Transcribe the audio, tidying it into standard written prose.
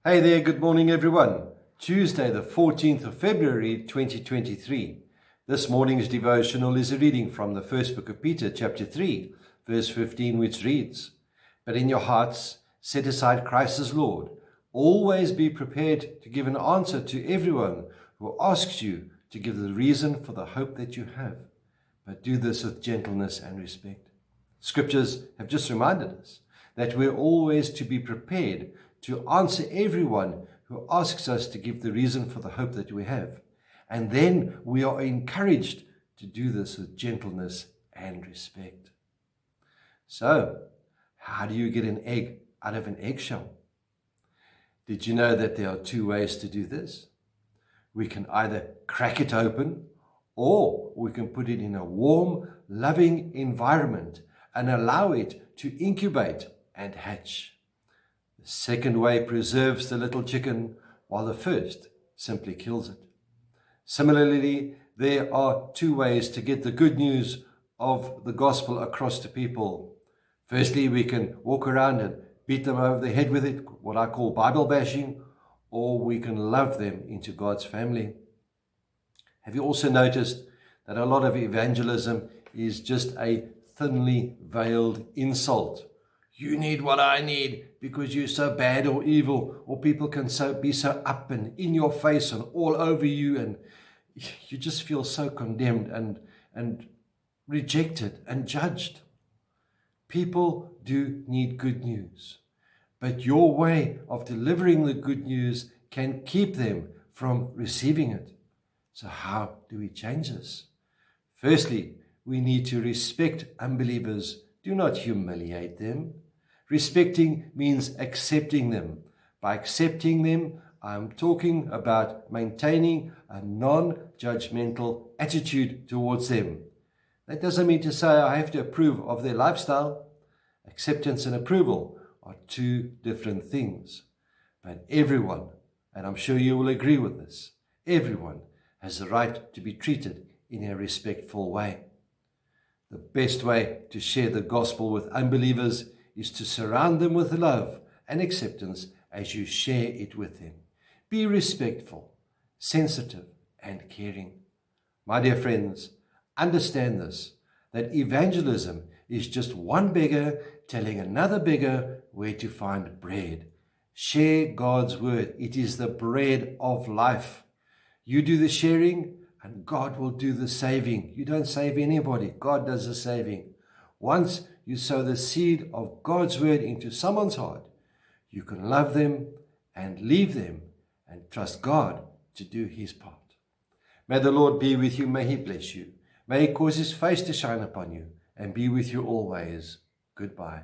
Hey there, good morning everyone. Tuesday the 14th of February 2023. This morning's devotional is a reading from the first book of Peter, chapter 3, verse 15, which reads, "But in your hearts set aside Christ as Lord. Always be prepared to give an answer to everyone who asks you to give the reason for the hope that you have. But do this with gentleness and respect." Scriptures have just reminded us that we're always to be prepared to answer everyone who asks us to give the reason for the hope that we have. And then we are encouraged to do this with gentleness and respect. So, how do you get an egg out of an eggshell? Did you know that there are two ways to do this? We can either crack it open, or we can put it in a warm, loving environment and allow it to incubate and hatch. The second way preserves the little chicken, while the first simply kills it. Similarly, there are two ways to get the good news of the gospel across to people. Firstly, we can walk around and beat them over the head with it, what I call Bible bashing, or we can love them into God's family. Have you also noticed that a lot of evangelism is just a thinly veiled insult? You need what I need because you're so bad or evil, or people can be so up and in your face and all over you, and you just feel so condemned and rejected and judged. People do need good news, but your way of delivering the good news can keep them from receiving it. So how do we change this? Firstly, we need to respect unbelievers. Do not humiliate them. Respecting means accepting them. By accepting them, I'm talking about maintaining a non-judgmental attitude towards them. That doesn't mean to say I have to approve of their lifestyle. Acceptance and approval are two different things. But everyone, and I'm sure you will agree with this, everyone has the right to be treated in a respectful way. The best way to share the gospel with unbelievers is to surround them with love and acceptance as you share it with them. Be respectful, sensitive, and caring. My dear friends, understand this, that evangelism is just one beggar telling another beggar where to find bread. Share God's word. It is the bread of life. You do the sharing, and God will do the saving. You don't save anybody. God does the saving. Once you sow the seed of God's word into someone's heart, you can love them and leave them and trust God to do his part. May the Lord be with you. May he bless you. May he cause his face to shine upon you and be with you always. Goodbye.